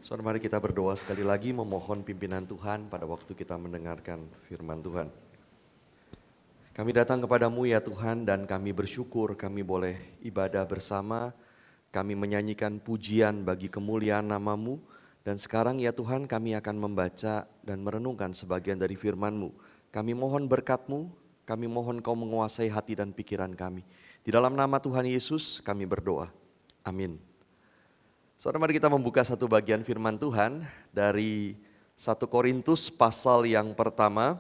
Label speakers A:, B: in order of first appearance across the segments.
A: Saudara, mari kita berdoa sekali lagi memohon pimpinan Tuhan pada waktu kita mendengarkan firman Tuhan. Kami datang kepadamu ya Tuhan dan kami bersyukur kami boleh ibadah bersama. Kami menyanyikan pujian bagi kemuliaan nama-Mu. Dan sekarang ya Tuhan kami akan membaca dan merenungkan sebagian dari firman-Mu. Kami mohon berkat-Mu, kami mohon Kau menguasai hati dan pikiran kami. Di dalam nama Tuhan Yesus kami berdoa. Amin. Saudara, mari kita membuka satu bagian firman Tuhan dari 1 Korintus pasal yang pertama.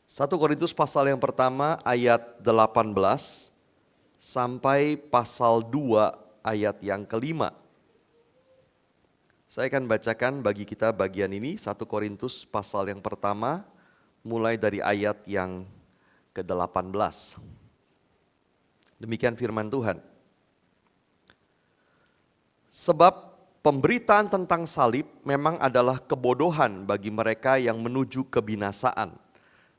A: 1 Korintus pasal yang pertama ayat 18 sampai pasal 2 ayat yang kelima. Saya akan bacakan bagi kita bagian ini 1 Korintus pasal yang pertama mulai dari ayat yang ke-18. Demikian firman Tuhan. Sebab pemberitaan tentang salib memang adalah kebodohan bagi mereka yang menuju kebinasaan.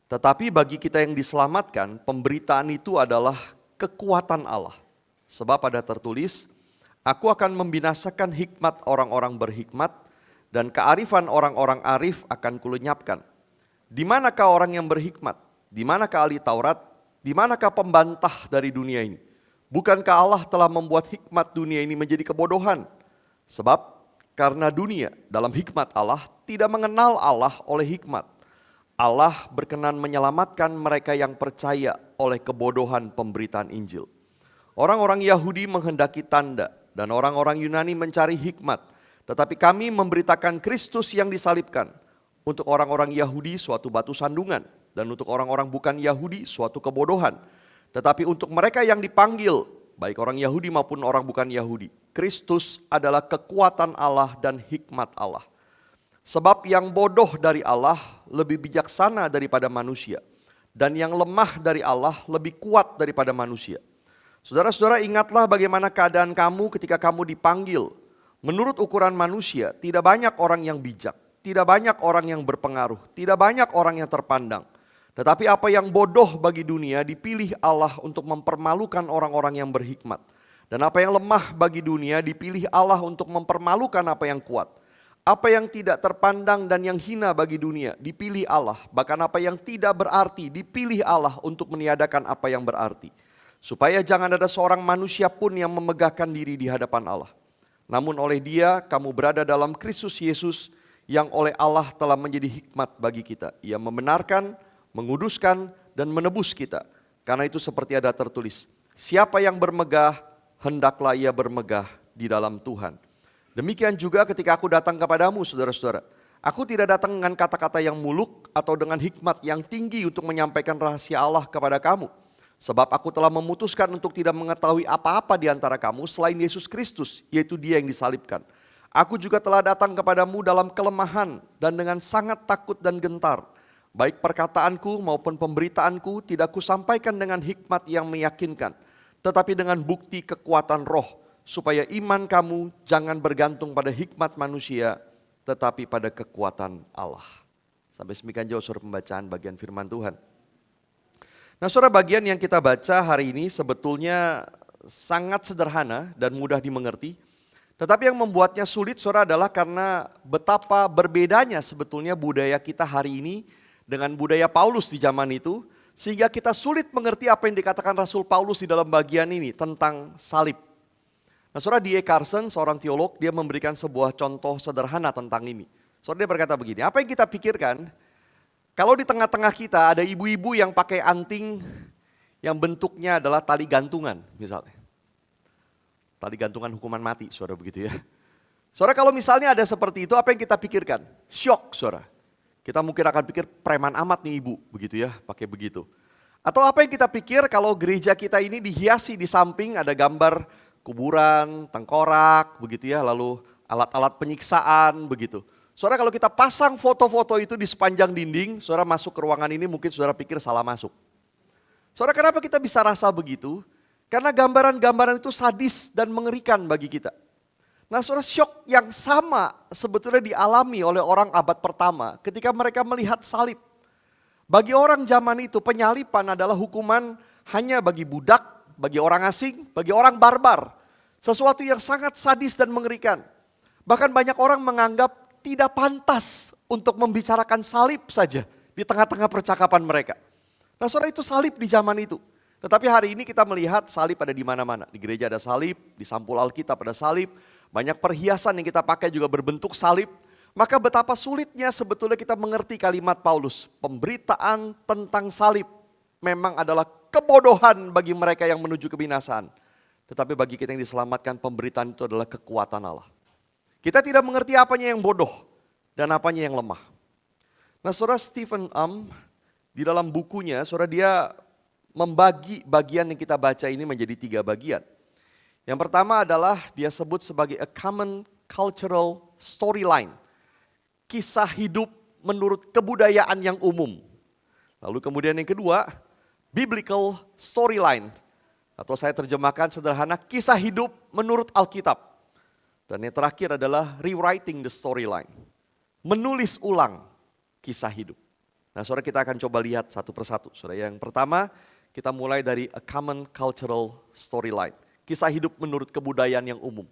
A: Tetapi bagi kita yang diselamatkan, pemberitaan itu adalah kekuatan Allah. Sebab ada tertulis, aku akan membinasakan hikmat orang-orang berhikmat dan kearifan orang-orang arif akan kulenyapkan. Di manakah orang yang berhikmat? Di manakah ahli Taurat? Di manakah pembantah dari dunia ini? Bukankah Allah telah membuat hikmat dunia ini menjadi kebodohan? Sebab karena dunia dalam hikmat Allah tidak mengenal Allah oleh hikmat. Allah berkenan menyelamatkan mereka yang percaya oleh kebodohan pemberitaan Injil. Orang-orang Yahudi menghendaki tanda dan orang-orang Yunani mencari hikmat. Tetapi kami memberitakan Kristus yang disalibkan. Untuk orang-orang Yahudi suatu batu sandungan dan untuk orang-orang bukan Yahudi suatu kebodohan. Tetapi untuk mereka yang dipanggil, baik orang Yahudi maupun orang bukan Yahudi, Kristus adalah kekuatan Allah dan hikmat Allah. Sebab yang bodoh dari Allah lebih bijaksana daripada manusia. Dan yang lemah dari Allah lebih kuat daripada manusia. Saudara-saudara, ingatlah bagaimana keadaan kamu ketika kamu dipanggil. Menurut ukuran manusia, tidak banyak orang yang bijak. Tidak banyak orang yang berpengaruh. Tidak banyak orang yang terpandang. Tetapi apa yang bodoh bagi dunia dipilih Allah untuk mempermalukan orang-orang yang berhikmat. Dan apa yang lemah bagi dunia dipilih Allah untuk mempermalukan apa yang kuat. Apa yang tidak terpandang dan yang hina bagi dunia dipilih Allah. Bahkan apa yang tidak berarti dipilih Allah untuk meniadakan apa yang berarti. Supaya jangan ada seorang manusia pun yang memegahkan diri di hadapan Allah. Namun oleh Dia kamu berada dalam Kristus Yesus yang oleh Allah telah menjadi hikmat bagi kita. Ia membenarkan, menguduskan dan menebus kita. Karena itu seperti ada tertulis, siapa yang bermegah, hendaklah ia bermegah di dalam Tuhan. Demikian juga ketika aku datang kepadamu saudara-saudara. Aku tidak datang dengan kata-kata yang muluk atau dengan hikmat yang tinggi untuk menyampaikan rahasia Allah kepada kamu. Sebab aku telah memutuskan untuk tidak mengetahui apa-apa di antara kamu selain Yesus Kristus, yaitu Dia yang disalibkan. Aku juga telah datang kepadamu dalam kelemahan dan dengan sangat takut dan gentar. Baik perkataanku maupun pemberitaanku tidak kusampaikan dengan hikmat yang meyakinkan, tetapi dengan bukti kekuatan roh, supaya iman kamu jangan bergantung pada hikmat manusia, tetapi pada kekuatan Allah. Sampai semikian jauh saudara pembacaan bagian firman Tuhan. Nah saudara, bagian yang kita baca hari ini sebetulnya sangat sederhana dan mudah dimengerti. Tetapi yang membuatnya sulit saudara adalah karena betapa berbedanya sebetulnya budaya kita hari ini dengan budaya Paulus di zaman itu, sehingga kita sulit mengerti apa yang dikatakan Rasul Paulus di dalam bagian ini tentang salib. Nah saudara, D.A. Carson, seorang teolog, dia memberikan sebuah contoh sederhana tentang ini. Saudara, dia berkata begini, apa yang kita pikirkan, kalau di tengah-tengah kita ada ibu-ibu yang pakai anting yang bentuknya adalah tali gantungan misalnya. Tali gantungan hukuman mati, saudara, begitu ya. Saudara, kalau misalnya ada seperti itu, apa yang kita pikirkan? Syok, saudara. Kita mungkin akan pikir preman amat nih ibu, begitu ya, pakai begitu. Atau apa yang kita pikir kalau gereja kita ini dihiasi di samping ada gambar kuburan, tengkorak, begitu ya, lalu alat-alat penyiksaan, begitu. Saudara, kalau kita pasang foto-foto itu di sepanjang dinding, saudara masuk ke ruangan ini mungkin saudara pikir salah masuk. Saudara, kenapa kita bisa rasa begitu? Karena gambaran-gambaran itu sadis dan mengerikan bagi kita. Nah saudara, syok yang sama sebetulnya dialami oleh orang abad pertama ketika mereka melihat salib. Bagi orang zaman itu penyalipan adalah hukuman hanya bagi budak, bagi orang asing, bagi orang barbar. Sesuatu yang sangat sadis dan mengerikan. Bahkan banyak orang menganggap tidak pantas untuk membicarakan salib saja di tengah-tengah percakapan mereka. Nah saudara, itu salib di zaman itu. Tetapi hari ini kita melihat salib ada di mana-mana. Di gereja ada salib, di sampul Alkitab ada salib. Banyak perhiasan yang kita pakai juga berbentuk salib. Maka betapa sulitnya sebetulnya kita mengerti kalimat Paulus. Pemberitaan tentang salib memang adalah kebodohan bagi mereka yang menuju kebinasaan. Tetapi bagi kita yang diselamatkan, pemberitaan itu adalah kekuatan Allah. Kita tidak mengerti apanya yang bodoh dan apanya yang lemah. Nah saudara, Stephen di dalam bukunya, saudara, dia membagi bagian yang kita baca ini menjadi 3 bagian. Yang pertama adalah dia sebut sebagai a common cultural storyline. Kisah hidup menurut kebudayaan yang umum. Lalu kemudian yang kedua, biblical storyline. Atau saya terjemahkan sederhana, kisah hidup menurut Alkitab. Dan yang terakhir adalah rewriting the storyline. Menulis ulang kisah hidup. Nah saudara, kita akan coba lihat satu persatu. Saudara, yang pertama kita mulai dari a common cultural storyline. Kisah hidup menurut kebudayaan yang umum.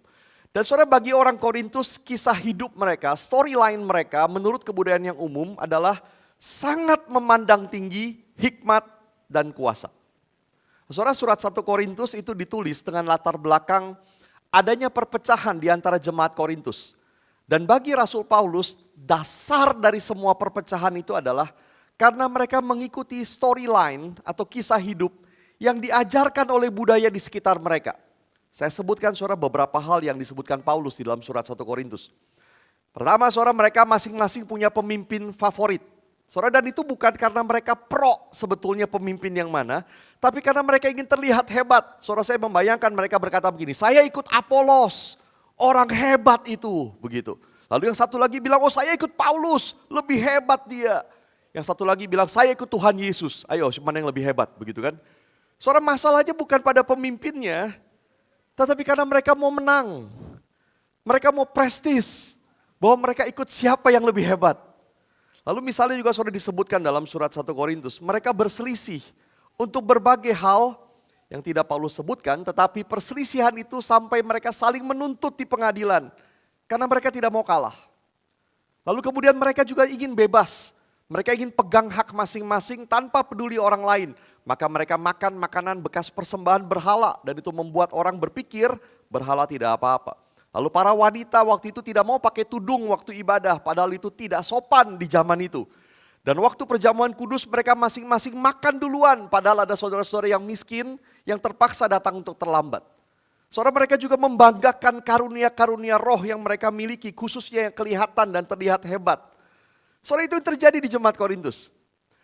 A: Dan saudara, bagi orang Korintus, kisah hidup mereka, storyline mereka menurut kebudayaan yang umum adalah sangat memandang tinggi hikmat dan kuasa. Saudara, surat 1 Korintus itu ditulis dengan latar belakang adanya perpecahan di antara jemaat Korintus. Dan bagi Rasul Paulus, dasar dari semua perpecahan itu adalah karena mereka mengikuti storyline atau kisah hidup yang diajarkan oleh budaya di sekitar mereka. Saya sebutkan saudara beberapa hal yang disebutkan Paulus di dalam surat 1 Korintus. Pertama saudara, mereka masing-masing punya pemimpin favorit. Saudara, dan itu bukan karena mereka pro sebetulnya pemimpin yang mana, tapi karena mereka ingin terlihat hebat. Saudara, saya membayangkan mereka berkata begini, saya ikut Apolos, orang hebat itu, begitu. Lalu yang satu lagi bilang, oh saya ikut Paulus, lebih hebat dia. Yang satu lagi bilang, saya ikut Tuhan Yesus, ayo mana yang lebih hebat, begitu kan. Saudara, masalahnya bukan pada pemimpinnya, tetapi karena mereka mau menang. Mereka mau prestis, bahwa mereka ikut siapa yang lebih hebat. Lalu misalnya juga sudah disebutkan dalam surat 1 Korintus, mereka berselisih untuk berbagai hal yang tidak Paulus sebutkan, tetapi perselisihan itu sampai mereka saling menuntut di pengadilan, karena mereka tidak mau kalah. Lalu kemudian mereka juga ingin bebas, mereka ingin pegang hak masing-masing tanpa peduli orang lain. Maka mereka makan makanan bekas persembahan berhala, dan itu membuat orang berpikir berhala tidak apa-apa. Lalu para wanita waktu itu tidak mau pakai tudung waktu ibadah, padahal itu tidak sopan di zaman itu. Dan waktu perjamuan kudus mereka masing-masing makan duluan, padahal ada saudara-saudara yang miskin yang terpaksa datang untuk terlambat. Saudara, mereka juga membanggakan karunia-karunia roh yang mereka miliki, khususnya yang kelihatan dan terlihat hebat. Saudara, itu yang terjadi di jemaat Korintus.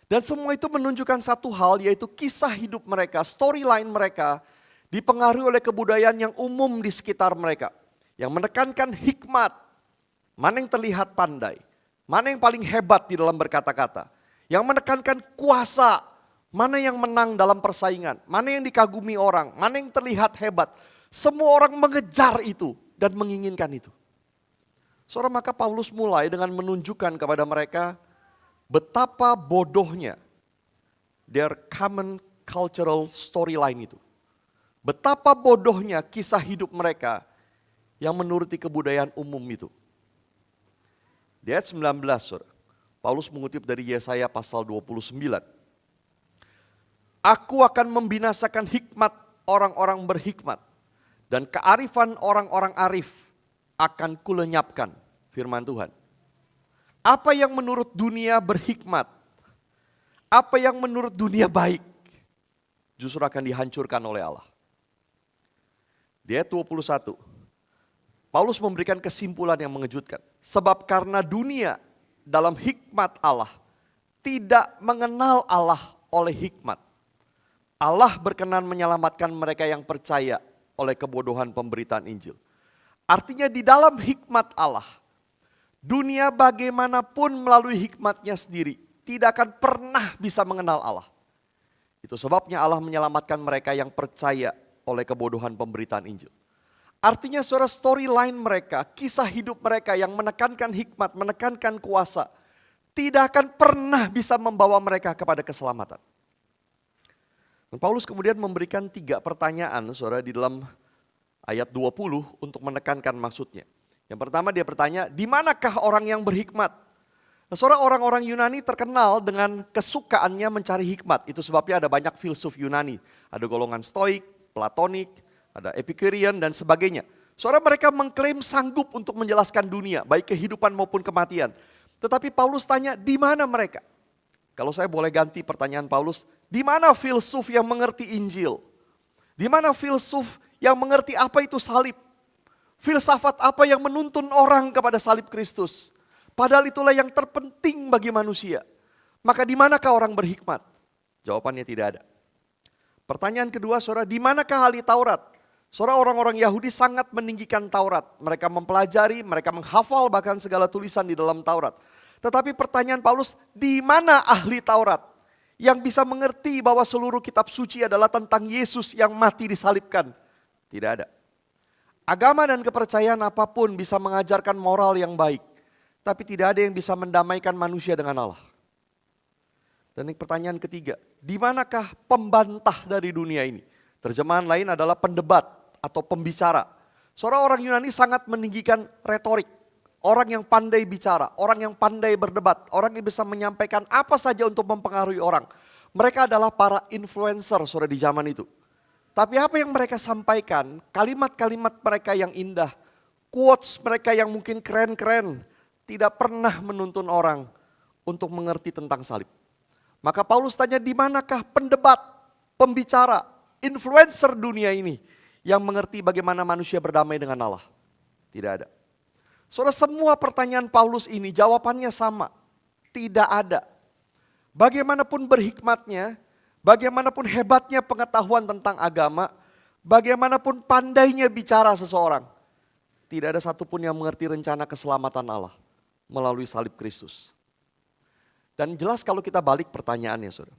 A: Dan semua itu menunjukkan satu hal, yaitu kisah hidup mereka, storyline mereka dipengaruhi oleh kebudayaan yang umum di sekitar mereka. Yang menekankan hikmat, mana yang terlihat pandai, mana yang paling hebat di dalam berkata-kata. Yang menekankan kuasa, mana yang menang dalam persaingan, mana yang dikagumi orang, mana yang terlihat hebat. Semua orang mengejar itu dan menginginkan itu. Saudara, maka Paulus mulai dengan menunjukkan kepada mereka betapa bodohnya their common cultural storyline itu. Betapa bodohnya kisah hidup mereka yang menuruti kebudayaan umum itu. Di ayat 19, saudara, Paulus mengutip dari Yesaya pasal 29. Aku akan membinasakan hikmat orang-orang berhikmat, dan kearifan orang-orang arif akan kulenyapkan, firman Tuhan. Apa yang menurut dunia berhikmat, apa yang menurut dunia baik, justru akan dihancurkan oleh Allah. Di ayat 21, Paulus memberikan kesimpulan yang mengejutkan. Sebab karena dunia dalam hikmat Allah tidak mengenal Allah oleh hikmat. Allah berkenan menyelamatkan mereka yang percaya oleh kebodohan pemberitaan Injil. Artinya di dalam hikmat Allah, dunia bagaimanapun melalui hikmatnya sendiri tidak akan pernah bisa mengenal Allah. Itu sebabnya Allah menyelamatkan mereka yang percaya oleh kebodohan pemberitaan Injil. Artinya saudara, storyline mereka, kisah hidup mereka yang menekankan hikmat, menekankan kuasa, tidak akan pernah bisa membawa mereka kepada keselamatan. Dan Paulus kemudian memberikan 3 pertanyaan saudara di dalam ayat 20 untuk menekankan maksudnya. Yang Yang pertama dia bertanya, di manakah orang yang berhikmat? Nah, saudara, orang-orang Yunani terkenal dengan kesukaannya mencari hikmat. Itu sebabnya ada banyak filsuf Yunani. Ada golongan Stoik, Platonik, ada Epicurean dan sebagainya. Saudara, mereka mengklaim sanggup untuk menjelaskan dunia, baik kehidupan maupun kematian. Tetapi Paulus tanya, di mana mereka? Kalau saya boleh ganti pertanyaan Paulus, di mana filsuf yang mengerti Injil? Di mana filsuf yang mengerti apa itu salib? Filsafat apa yang menuntun orang kepada salib Kristus? Padahal itulah yang terpenting bagi manusia. Maka di manakah orang berhikmat? Jawabannya tidak ada. Pertanyaan kedua, saudara, di manakah ahli Taurat? Saudara, orang-orang Yahudi sangat meninggikan Taurat. Mereka mempelajari, mereka menghafal bahkan segala tulisan di dalam Taurat. Tetapi pertanyaan Paulus, di mana ahli Taurat yang bisa mengerti bahwa seluruh kitab suci adalah tentang Yesus yang mati disalibkan? Tidak ada. Agama dan kepercayaan apapun bisa mengajarkan moral yang baik, tapi tidak ada yang bisa mendamaikan manusia dengan Allah. Dan ini pertanyaan ketiga, di manakah pembantah dari dunia ini? Terjemahan lain adalah pendebat atau pembicara. Saudara, orang Yunani sangat meninggikan retorik. Orang yang pandai bicara, orang yang pandai berdebat, orang yang bisa menyampaikan apa saja untuk mempengaruhi orang. Mereka adalah para influencer, saudara, di zaman itu. Tapi apa yang mereka sampaikan, kalimat-kalimat mereka yang indah, quotes mereka yang mungkin keren-keren, tidak pernah menuntun orang untuk mengerti tentang salib. Maka Paulus tanya, di manakah pendebat, pembicara, influencer dunia ini yang mengerti bagaimana manusia berdamai dengan Allah? Tidak ada. Saudara, semua pertanyaan Paulus ini jawabannya sama, tidak ada. Bagaimanapun berhikmatnya, bagaimanapun hebatnya pengetahuan tentang agama, bagaimanapun pandainya bicara seseorang, tidak ada satupun yang mengerti rencana keselamatan Allah melalui salib Kristus. Dan jelas kalau kita balik pertanyaannya, saudara.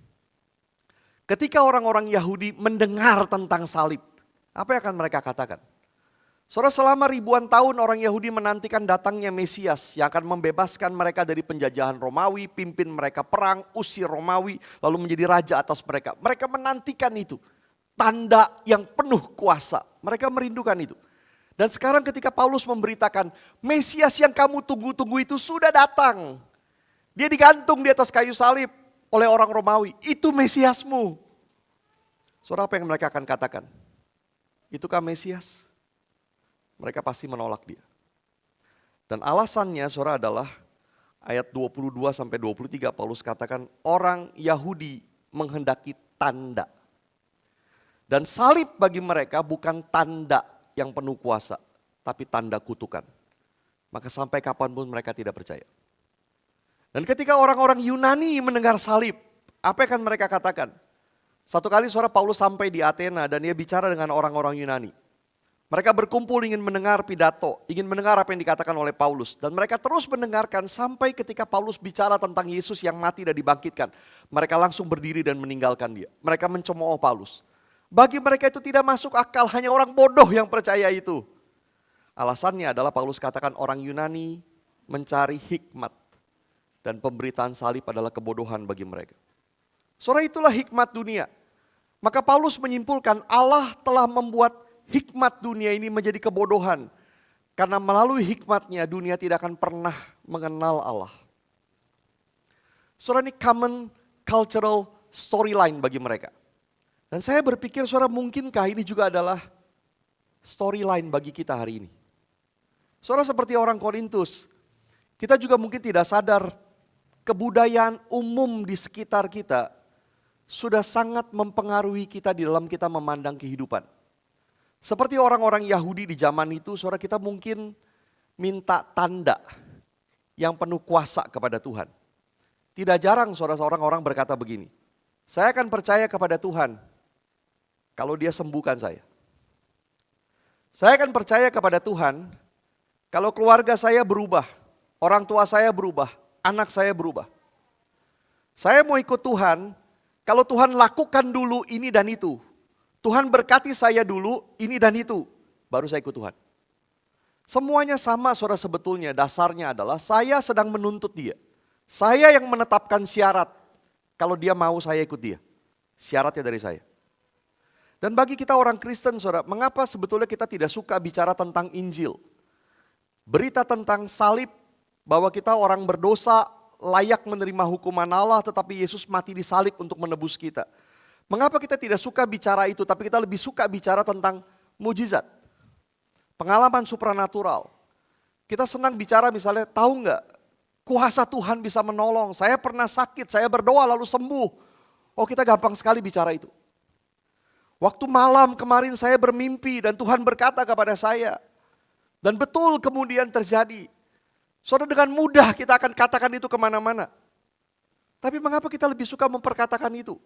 A: Ketika orang-orang Yahudi mendengar tentang salib, apa yang akan mereka katakan? Saudara, selama ribuan tahun orang Yahudi menantikan datangnya Mesias yang akan membebaskan mereka dari penjajahan Romawi, pimpin mereka perang, usir Romawi, lalu menjadi raja atas mereka. Mereka menantikan itu, tanda yang penuh kuasa. Mereka merindukan itu. Dan sekarang ketika Paulus memberitakan, Mesias yang kamu tunggu-tunggu itu sudah datang. Dia digantung di atas kayu salib oleh orang Romawi. Itu Mesiasmu. Saudara, apa yang mereka akan katakan? Itukah Mesias? Mereka pasti menolak dia. Dan alasannya, saudara, adalah ayat 22 sampai 23 Paulus katakan orang Yahudi menghendaki tanda. Dan salib bagi mereka bukan tanda yang penuh kuasa, tapi tanda kutukan. Maka sampai kapanpun mereka tidak percaya. Dan ketika orang-orang Yunani mendengar salib, apa yang akan mereka katakan? Satu kali saudara, Paulus sampai di Athena dan dia bicara dengan orang-orang Yunani. Mereka berkumpul ingin mendengar pidato, ingin mendengar apa yang dikatakan oleh Paulus. Dan mereka terus mendengarkan sampai ketika Paulus bicara tentang Yesus yang mati dan dibangkitkan. Mereka langsung berdiri dan meninggalkan dia. Mereka mencemooh Paulus. Bagi mereka itu tidak masuk akal, hanya orang bodoh yang percaya itu. Alasannya adalah Paulus katakan orang Yunani mencari hikmat. Dan pemberitaan salib adalah kebodohan bagi mereka. Saudara, itulah hikmat dunia. Maka Paulus menyimpulkan Allah telah membuat hikmat dunia ini menjadi kebodohan. Karena melalui hikmatnya dunia tidak akan pernah mengenal Allah. Saudara, ini common cultural storyline bagi mereka. Dan saya berpikir, saudara, mungkinkah ini juga adalah storyline bagi kita hari ini. Saudara, seperti orang Korintus, kita juga mungkin tidak sadar kebudayaan umum di sekitar kita sudah sangat mempengaruhi kita di dalam kita memandang kehidupan. Seperti orang-orang Yahudi di zaman itu, saudara, kita mungkin minta tanda yang penuh kuasa kepada Tuhan. Tidak jarang saudara, seorang orang berkata begini, saya akan percaya kepada Tuhan kalau dia sembuhkan saya. Saya akan percaya kepada Tuhan kalau keluarga saya berubah, orang tua saya berubah, anak saya berubah. Saya mau ikut Tuhan kalau Tuhan lakukan dulu ini dan itu. Tuhan berkati saya dulu ini dan itu, baru saya ikut Tuhan. Semuanya sama saudara, sebetulnya dasarnya adalah saya sedang menuntut dia. Saya yang menetapkan syarat kalau dia mau saya ikut dia. Syaratnya dari saya. Dan bagi kita orang Kristen saudara, mengapa sebetulnya kita tidak suka bicara tentang Injil? Berita tentang salib, bahwa kita orang berdosa layak menerima hukuman Allah, tetapi Yesus mati di salib untuk menebus kita. Mengapa kita tidak suka bicara itu, tapi kita lebih suka bicara tentang mujizat, pengalaman supranatural. Kita senang bicara misalnya, tahu nggak, kuasa Tuhan bisa menolong. Saya pernah sakit, saya berdoa lalu sembuh. Oh, kita gampang sekali bicara itu. Waktu malam kemarin saya bermimpi dan Tuhan berkata kepada saya. Dan betul kemudian terjadi. Saudara, dengan mudah kita akan katakan itu kemana-mana. Tapi mengapa kita lebih suka memperkatakan itu?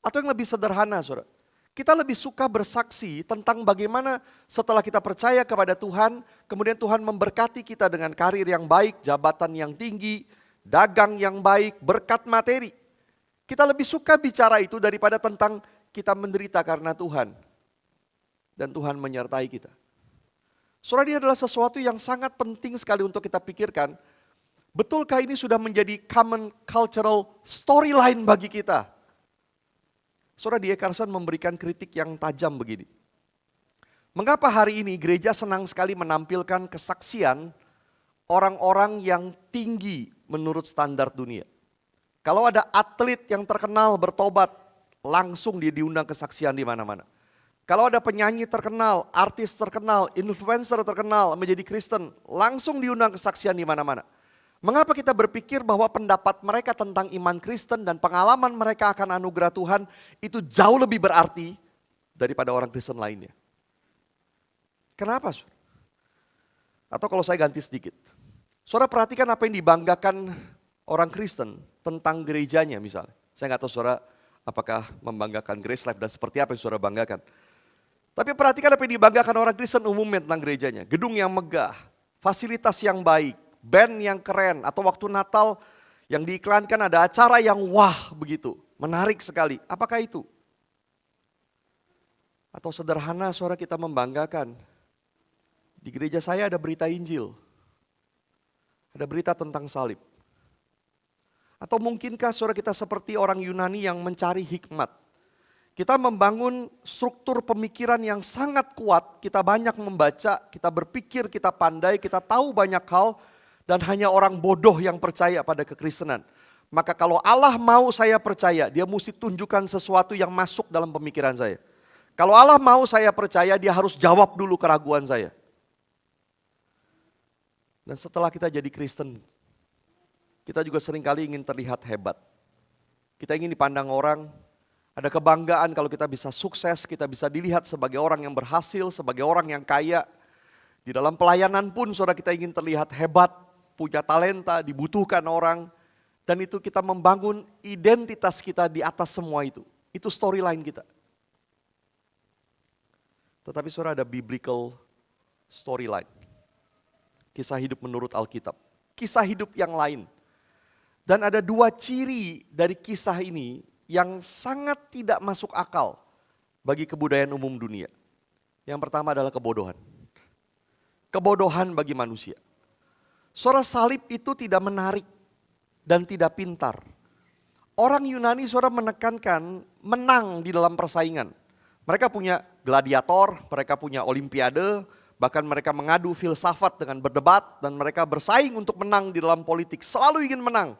A: Atau yang lebih sederhana, saudara. Kita lebih suka bersaksi tentang bagaimana setelah kita percaya kepada Tuhan, kemudian Tuhan memberkati kita dengan karir yang baik, jabatan yang tinggi, dagang yang baik, berkat materi. Kita lebih suka bicara itu daripada tentang kita menderita karena Tuhan. Dan Tuhan menyertai kita. Saudara, ini adalah sesuatu yang sangat penting sekali untuk kita pikirkan. Betulkah ini sudah menjadi common cultural storyline bagi kita? Saudara, D.A. Carson memberikan kritik yang tajam begini. Mengapa hari ini gereja senang sekali menampilkan kesaksian orang-orang yang tinggi menurut standar dunia? Kalau ada atlet yang terkenal bertobat, langsung dia diundang kesaksian di mana-mana. Kalau ada penyanyi terkenal, artis terkenal, influencer terkenal menjadi Kristen, langsung diundang kesaksian di mana-mana. Mengapa kita berpikir bahwa pendapat mereka tentang iman Kristen dan pengalaman mereka akan anugerah Tuhan itu jauh lebih berarti daripada orang Kristen lainnya? Kenapa? Atau kalau saya ganti sedikit. Saudara, perhatikan apa yang dibanggakan orang Kristen tentang gerejanya misalnya. Saya nggak tahu saudara apakah membanggakan Grace Life dan seperti apa yang saudara banggakan. Tapi perhatikan apa yang dibanggakan orang Kristen umumnya tentang gerejanya. Gedung yang megah, fasilitas yang baik, band yang keren, atau waktu Natal yang diiklankan ada acara yang wah begitu, menarik sekali. Apakah itu? Atau sederhana saudara, kita membanggakan, di gereja saya ada berita Injil, ada berita tentang salib. Atau mungkinkah saudara kita seperti orang Yunani yang mencari hikmat? Kita membangun struktur pemikiran yang sangat kuat, kita banyak membaca, kita berpikir, kita pandai, kita tahu banyak hal, dan hanya orang bodoh yang percaya pada kekristenan. Maka kalau Allah mau saya percaya, dia mesti tunjukkan sesuatu yang masuk dalam pemikiran saya. Kalau Allah mau saya percaya, dia harus jawab dulu keraguan saya. Dan setelah kita jadi Kristen, kita juga seringkali ingin terlihat hebat. Kita ingin dipandang orang, ada kebanggaan kalau kita bisa sukses, kita bisa dilihat sebagai orang yang berhasil, sebagai orang yang kaya. Di dalam pelayanan pun saudara kita ingin terlihat hebat, punya talenta, dibutuhkan orang. Dan itu kita membangun identitas kita di atas semua itu. Itu storyline kita. Tetapi saudara, ada biblical storyline. Kisah hidup menurut Alkitab. Kisah hidup yang lain. Dan ada dua ciri dari kisah ini yang sangat tidak masuk akal bagi kebudayaan umum dunia. Yang pertama adalah kebodohan. Kebodohan bagi manusia. Saudara, salib itu tidak menarik dan tidak pintar. Orang Yunani saudara menekankan menang di dalam persaingan. Mereka punya gladiator, mereka punya olimpiade, bahkan mereka mengadu filsafat dengan berdebat dan mereka bersaing untuk menang di dalam politik, selalu ingin menang.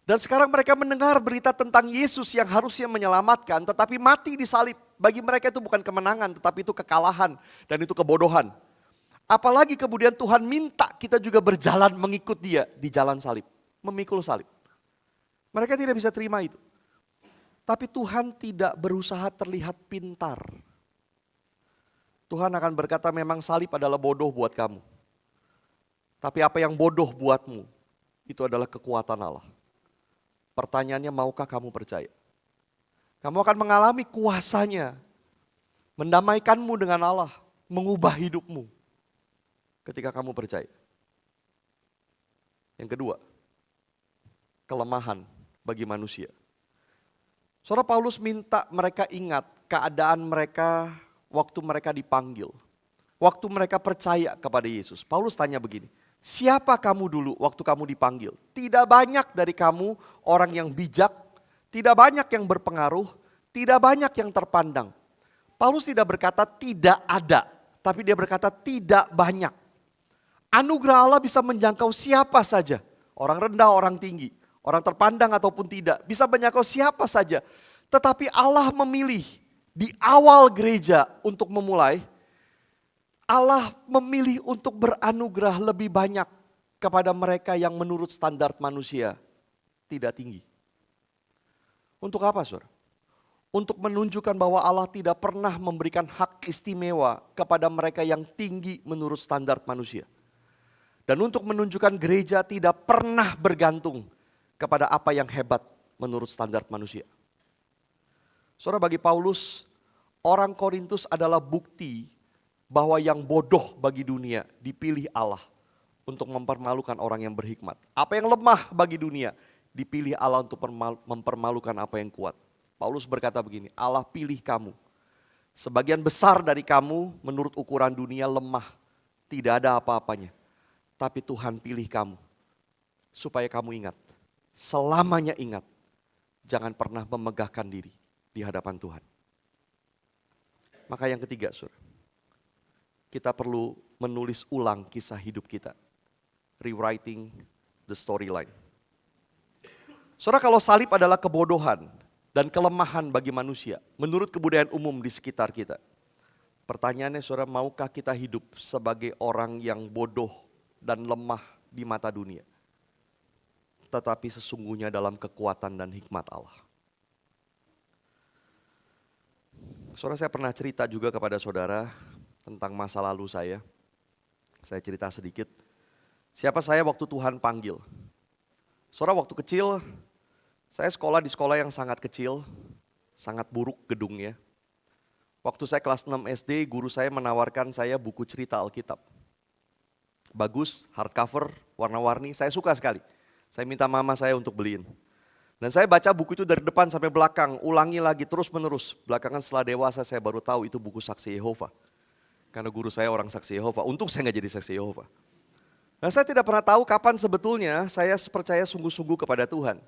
A: Dan sekarang mereka mendengar berita tentang Yesus yang harusnya menyelamatkan, tetapi mati di salib. Bagi mereka itu bukan kemenangan, tetapi itu kekalahan dan itu kebodohan. Apalagi kemudian Tuhan minta kita juga berjalan mengikut dia di jalan salib, memikul salib. Mereka tidak bisa terima itu. Tapi Tuhan tidak berusaha terlihat pintar. Tuhan akan berkata memang salib adalah bodoh buat kamu. Tapi apa yang bodoh buatmu, itu adalah kekuatan Allah. Pertanyaannya, maukah kamu percaya? Kamu akan mengalami kuasanya, mendamaikanmu dengan Allah, mengubah hidupmu ketika kamu percaya. Yang kedua, kelemahan bagi manusia. Saudara, Paulus minta mereka ingat keadaan mereka waktu mereka dipanggil. Waktu mereka percaya kepada Yesus. Paulus tanya begini, siapa kamu dulu waktu kamu dipanggil? Tidak banyak dari kamu orang yang bijak, tidak banyak yang berpengaruh, tidak banyak yang terpandang. Paulus tidak berkata tidak ada, tapi dia berkata tidak banyak. Anugerah Allah bisa menjangkau siapa saja. Orang rendah, orang tinggi. Orang terpandang ataupun tidak. Bisa menjangkau siapa saja. Tetapi Allah memilih di awal gereja untuk memulai. Allah memilih untuk beranugerah lebih banyak kepada mereka yang menurut standar manusia tidak tinggi. Untuk apa, saudara? Untuk menunjukkan bahwa Allah tidak pernah memberikan hak istimewa kepada mereka yang tinggi menurut standar manusia. Dan untuk menunjukkan gereja tidak pernah bergantung kepada apa yang hebat menurut standar manusia. Saudara, bagi Paulus, orang Korintus adalah bukti bahwa yang bodoh bagi dunia dipilih Allah untuk mempermalukan orang yang berhikmat. Apa yang lemah bagi dunia dipilih Allah untuk mempermalukan apa yang kuat. Paulus berkata begini, Allah pilih kamu. Sebagian besar dari kamu menurut ukuran dunia lemah, tidak ada apa-apanya. Tapi Tuhan pilih kamu supaya kamu ingat, selamanya ingat, jangan pernah memegahkan diri di hadapan Tuhan. Maka yang ketiga, saudara, kita perlu menulis ulang kisah hidup kita. Rewriting the storyline. Saudara, kalau salib adalah kebodohan dan kelemahan bagi manusia, menurut kebudayaan umum di sekitar kita. Pertanyaannya, saudara, maukah kita hidup sebagai orang yang bodoh dan lemah di mata dunia, tetapi sesungguhnya dalam kekuatan dan hikmat Allah? Saudara, saya pernah cerita juga kepada saudara tentang masa lalu saya. Saya cerita sedikit. Siapa saya waktu Tuhan panggil? Saudara, waktu kecil, saya sekolah di sekolah yang sangat kecil, sangat buruk gedungnya. Waktu saya kelas 6 SD, guru saya menawarkan saya buku cerita Alkitab. Bagus, hardcover, warna-warni, saya suka sekali. Saya minta mama saya untuk beliin. Dan saya baca buku itu dari depan sampai belakang, ulangi lagi terus menerus. Belakangan setelah dewasa saya baru tahu itu buku Saksi Yehova. Karena guru saya orang Saksi Yehova, untung saya nggak jadi Saksi Yehova. Nah, saya tidak pernah tahu kapan sebetulnya saya percaya sungguh-sungguh kepada Tuhan.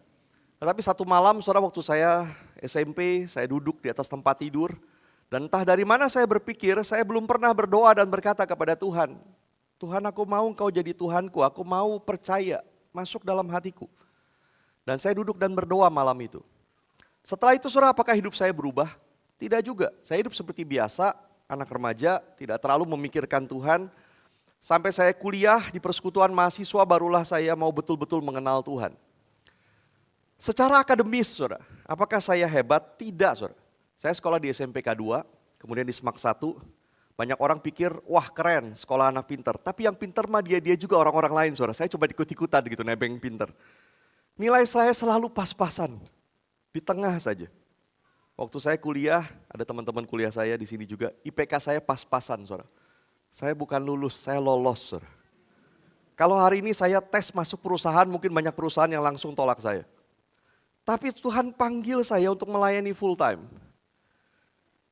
A: Tetapi satu malam, saudara, waktu saya SMP, saya duduk di atas tempat tidur. Dan entah dari mana saya berpikir, saya belum pernah berdoa dan berkata kepada Tuhan, Tuhan, aku mau Engkau jadi Tuhanku, aku mau percaya, masuk dalam hatiku. Dan saya duduk dan berdoa malam itu. Setelah itu, saudara, apakah hidup saya berubah? Tidak juga, saya hidup seperti biasa, anak remaja, tidak terlalu memikirkan Tuhan. Sampai saya kuliah di persekutuan mahasiswa, barulah saya mau betul-betul mengenal Tuhan. Secara akademis, saudara, apakah saya hebat? Tidak, saudara. Saya sekolah di SMPK 2, kemudian di SMAK 1. Banyak orang pikir, wah keren, sekolah anak pinter. Tapi yang pinter mah dia juga orang-orang lain, saudara. Saya coba ikut-ikutan gitu, nebeng pinter. Nilai saya selalu pas-pasan, di tengah saja. Waktu saya kuliah, ada teman-teman kuliah saya di sini juga, IPK saya pas-pasan, saudara. Saya bukan lulus, saya lolos, saudara. Kalau hari ini saya tes masuk perusahaan, mungkin banyak perusahaan yang langsung tolak saya. Tapi Tuhan panggil saya untuk melayani full time.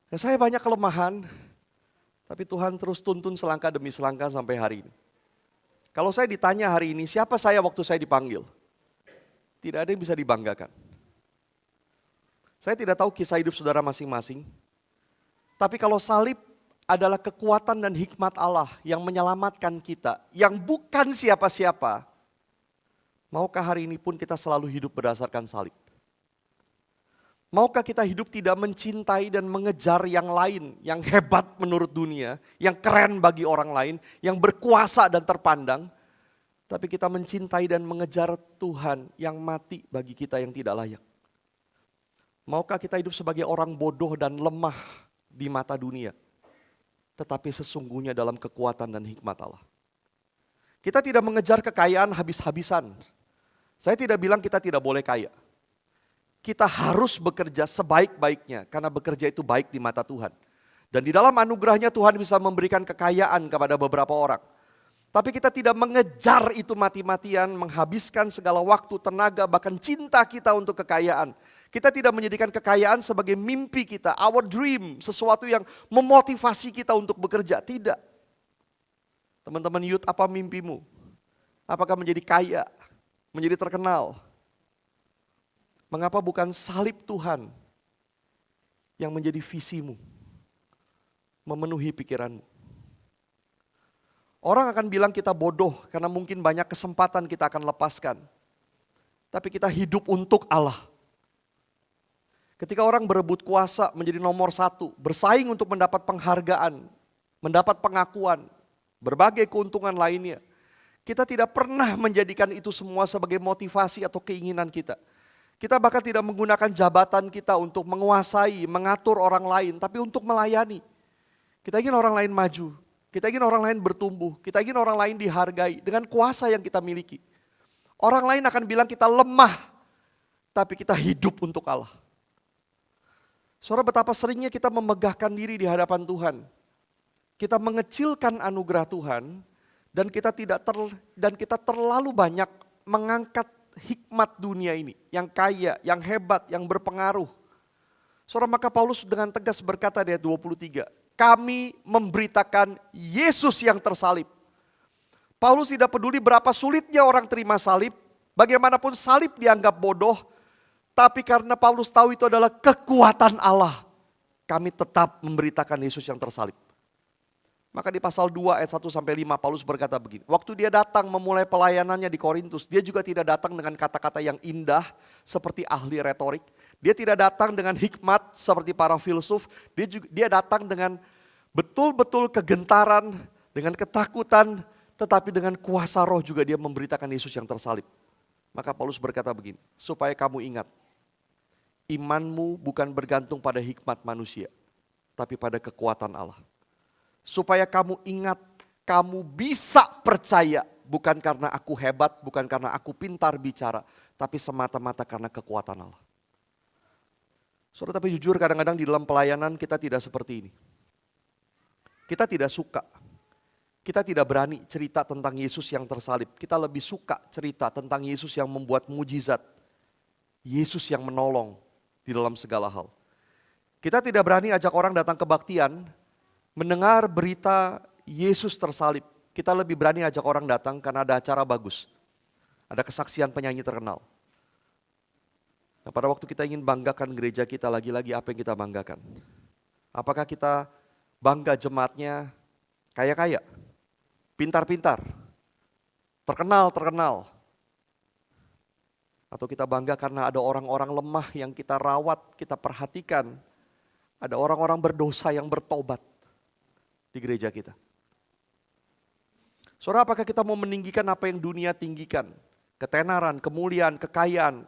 A: Ya, saya banyak kelemahan, tapi Tuhan terus tuntun selangkah demi selangkah sampai hari ini. Kalau saya ditanya hari ini, siapa saya waktu saya dipanggil? Tidak ada yang bisa dibanggakan. Saya tidak tahu kisah hidup saudara masing-masing. Tapi kalau salib adalah kekuatan dan hikmat Allah yang menyelamatkan kita, yang bukan siapa-siapa, maukah hari ini pun kita selalu hidup berdasarkan salib? Maukah kita hidup tidak mencintai dan mengejar yang lain, yang hebat menurut dunia, yang keren bagi orang lain, yang berkuasa dan terpandang, tapi kita mencintai dan mengejar Tuhan yang mati bagi kita yang tidak layak? Maukah kita hidup sebagai orang bodoh dan lemah di mata dunia, tetapi sesungguhnya dalam kekuatan dan hikmat Allah? Kita tidak mengejar kekayaan habis-habisan. Saya tidak bilang kita tidak boleh kaya. Kita harus bekerja sebaik-baiknya, karena bekerja itu baik di mata Tuhan. Dan di dalam anugerahnya Tuhan bisa memberikan kekayaan kepada beberapa orang. Tapi kita tidak mengejar itu mati-matian, menghabiskan segala waktu, tenaga, bahkan cinta kita untuk kekayaan. Kita tidak menjadikan kekayaan sebagai mimpi kita, our dream, sesuatu yang memotivasi kita untuk bekerja. Tidak. Teman-teman youth, apa mimpimu? Apakah menjadi kaya, menjadi terkenal? Mengapa bukan salib Tuhan yang menjadi visimu, memenuhi pikiranmu? Orang akan bilang kita bodoh karena mungkin banyak kesempatan kita akan lepaskan. Tapi kita hidup untuk Allah. Ketika orang berebut kuasa menjadi nomor satu, bersaing untuk mendapat penghargaan, mendapat pengakuan, berbagai keuntungan lainnya. Kita tidak pernah menjadikan itu semua sebagai motivasi atau keinginan kita. Kita bahkan tidak menggunakan jabatan kita untuk menguasai, mengatur orang lain, tapi untuk melayani. Kita ingin orang lain maju, kita ingin orang lain bertumbuh, kita ingin orang lain dihargai dengan kuasa yang kita miliki. Orang lain akan bilang kita lemah, tapi kita hidup untuk Allah. Saudara, betapa seringnya kita memegahkan diri di hadapan Tuhan. Kita mengecilkan anugerah Tuhan dan kita terlalu banyak mengangkat hikmat dunia ini yang kaya, yang hebat, yang berpengaruh. Saudara, maka Paulus dengan tegas berkata di ayat 23, kami memberitakan Yesus yang tersalib. Paulus tidak peduli berapa sulitnya orang terima salib, bagaimanapun salib dianggap bodoh, tapi karena Paulus tahu itu adalah kekuatan Allah, kami tetap memberitakan Yesus yang tersalib. Maka di pasal 2 ayat 1-5 Paulus berkata begini, waktu dia datang memulai pelayanannya di Korintus, dia juga tidak datang dengan kata-kata yang indah seperti ahli retorik. Dia tidak datang dengan hikmat seperti para filsuf, dia datang dengan betul-betul kegentaran, dengan ketakutan, tetapi dengan kuasa roh juga dia memberitakan Yesus yang tersalib. Maka Paulus berkata begini, supaya kamu ingat, imanmu bukan bergantung pada hikmat manusia, tapi pada kekuatan Allah. Supaya kamu ingat, kamu bisa percaya, bukan karena aku hebat, bukan karena aku pintar bicara, tapi semata-mata karena kekuatan Allah. Saudara, tapi jujur kadang-kadang di dalam pelayanan kita tidak seperti ini. Kita tidak suka, kita tidak berani cerita tentang Yesus yang tersalib. Kita lebih suka cerita tentang Yesus yang membuat mujizat, Yesus yang menolong di dalam segala hal. Kita tidak berani ajak orang datang kebaktian, mendengar berita Yesus tersalib. Kita lebih berani ajak orang datang karena ada acara bagus. Ada kesaksian penyanyi terkenal. Nah, pada waktu kita ingin banggakan gereja kita, lagi-lagi apa yang kita banggakan? Apakah kita bangga jemaatnya kaya-kaya, pintar-pintar, terkenal? Atau kita bangga karena ada orang-orang lemah yang kita rawat, kita perhatikan. Ada orang-orang berdosa yang bertobat di gereja kita. Saudara, apakah kita mau meninggikan apa yang dunia tinggikan? Ketenaran, kemuliaan, kekayaan,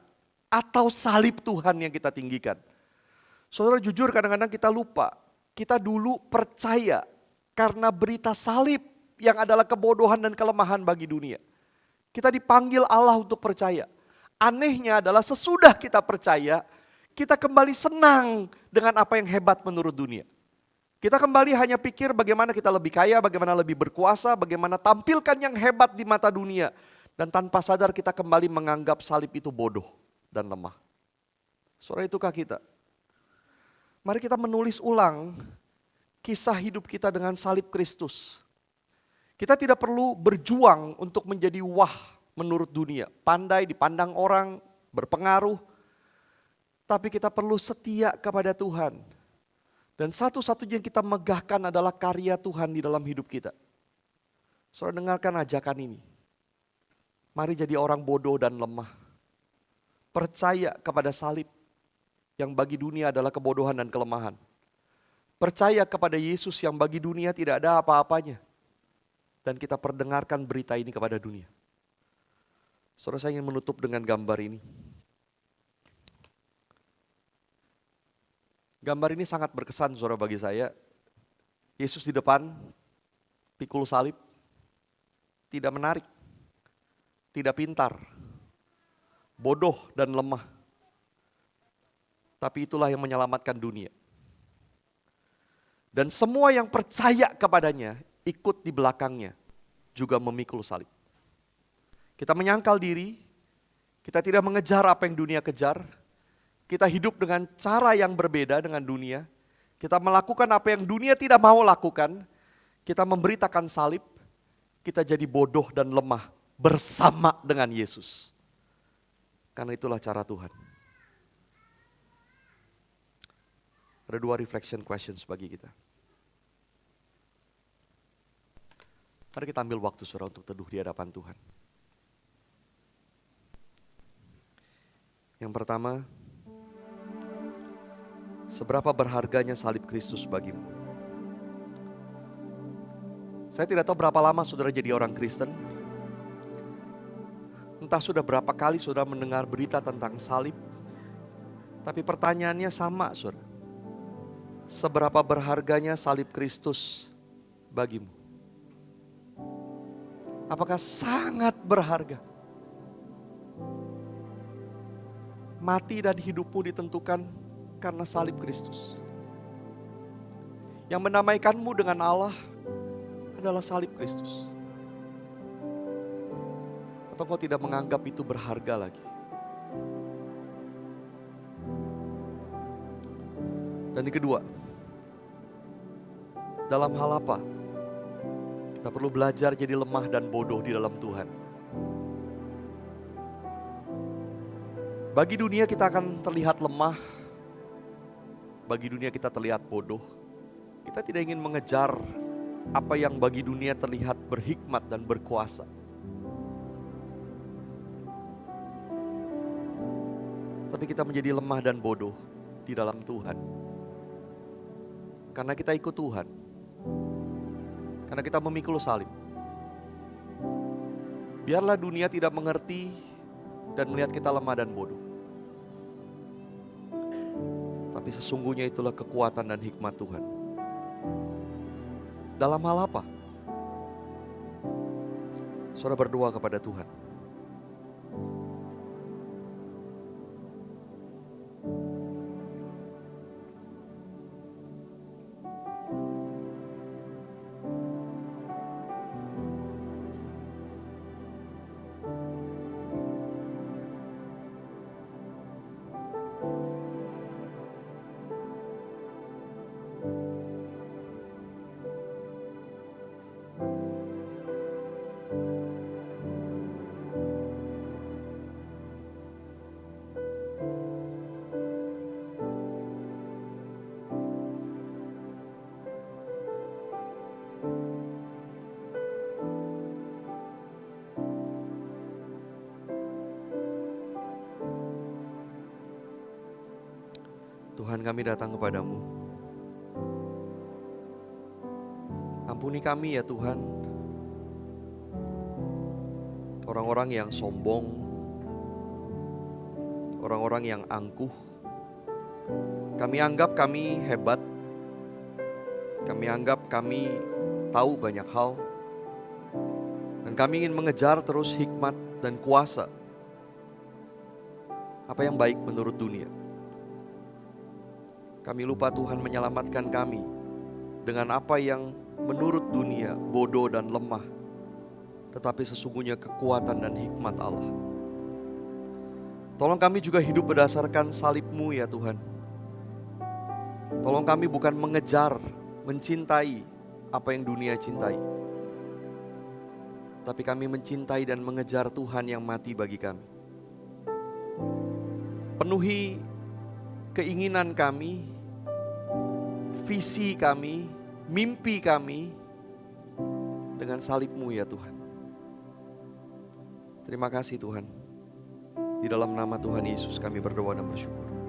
A: atau salib Tuhan yang kita tinggikan? Saudara, jujur kadang-kadang kita lupa. Kita dulu percaya karena berita salib yang adalah kebodohan dan kelemahan bagi dunia. Kita dipanggil Allah untuk percaya. Anehnya adalah sesudah kita percaya, kita kembali senang dengan apa yang hebat menurut dunia. Kita kembali hanya pikir bagaimana kita lebih kaya, bagaimana lebih berkuasa, bagaimana tampilkan yang hebat di mata dunia. Dan tanpa sadar kita kembali menganggap salib itu bodoh dan lemah. Saudara, itukah kita? Mari kita menulis ulang kisah hidup kita dengan salib Kristus. Kita tidak perlu berjuang untuk menjadi wah menurut dunia, pandai dipandang orang, berpengaruh. Tapi kita perlu setia kepada Tuhan. Dan satu-satunya yang kita megahkan adalah karya Tuhan di dalam hidup kita. Saudara, dengarkan ajakan ini. Mari jadi orang bodoh dan lemah. Percaya kepada salib yang bagi dunia adalah kebodohan dan kelemahan. Percaya kepada Yesus yang bagi dunia tidak ada apa-apanya. Dan kita perdengarkan berita ini kepada dunia. Saudara, saya ingin menutup dengan gambar ini. Gambar ini sangat berkesan, saudara, bagi saya. Yesus di depan, pikul salib, tidak menarik, tidak pintar, bodoh dan lemah. Tapi itulah yang menyelamatkan dunia. Dan semua yang percaya kepadanya, ikut di belakangnya, juga memikul salib. Kita menyangkal diri, kita tidak mengejar apa yang dunia kejar, kita hidup dengan cara yang berbeda dengan dunia, kita melakukan apa yang dunia tidak mau lakukan, kita memberitakan salib, kita jadi bodoh dan lemah bersama dengan Yesus. Karena itulah cara Tuhan. Ada 2 reflection questions bagi kita. Mari kita ambil waktu saudara untuk teduh di hadapan Tuhan. Yang pertama, seberapa berharganya salib Kristus bagimu? Saya tidak tahu berapa lama saudara jadi orang Kristen. Entah sudah berapa kali saudara mendengar berita tentang salib. Tapi pertanyaannya sama saudara. Seberapa berharganya salib Kristus bagimu? Apakah sangat berharga? Mati dan hidupmu ditentukan karena salib Kristus. Yang menamaikanmu dengan Allah adalah salib Kristus. Atau kau tidak menganggap itu berharga lagi? Dan yang kedua, dalam hal apa kita perlu belajar jadi lemah dan bodoh di dalam Tuhan? Bagi dunia kita akan terlihat lemah, bagi dunia kita terlihat bodoh. Kita tidak ingin mengejar apa yang bagi dunia terlihat berhikmat dan berkuasa. Tapi kita menjadi lemah dan bodoh di dalam Tuhan. Karena kita ikut Tuhan. Karena kita memikul salib. Biarlah dunia tidak mengerti dan melihat kita lemah dan bodoh. Tapi sesungguhnya itulah kekuatan dan hikmat Tuhan. Dalam hal apa? Saudara berdoa kepada Tuhan. Tuhan, kami datang kepadamu. Ampuni kami ya Tuhan. Orang-orang yang sombong, orang-orang yang angkuh. Kami anggap kami hebat. Kami anggap kami tahu banyak hal. Dan kami ingin mengejar terus hikmat dan kuasa. Apa yang baik menurut dunia. Kami lupa Tuhan menyelamatkan kami dengan apa yang menurut dunia bodoh dan lemah, tetapi sesungguhnya kekuatan dan hikmat Allah. Tolong kami juga hidup berdasarkan salib-Mu ya Tuhan. Tolong kami bukan mengejar, mencintai apa yang dunia cintai, tapi kami mencintai dan mengejar Tuhan yang mati bagi kami. Penuhi keinginan kami, visi kami, mimpi kami dengan salib-Mu ya Tuhan. Terima kasih Tuhan. Di dalam nama Tuhan Yesus kami berdoa dan bersyukur.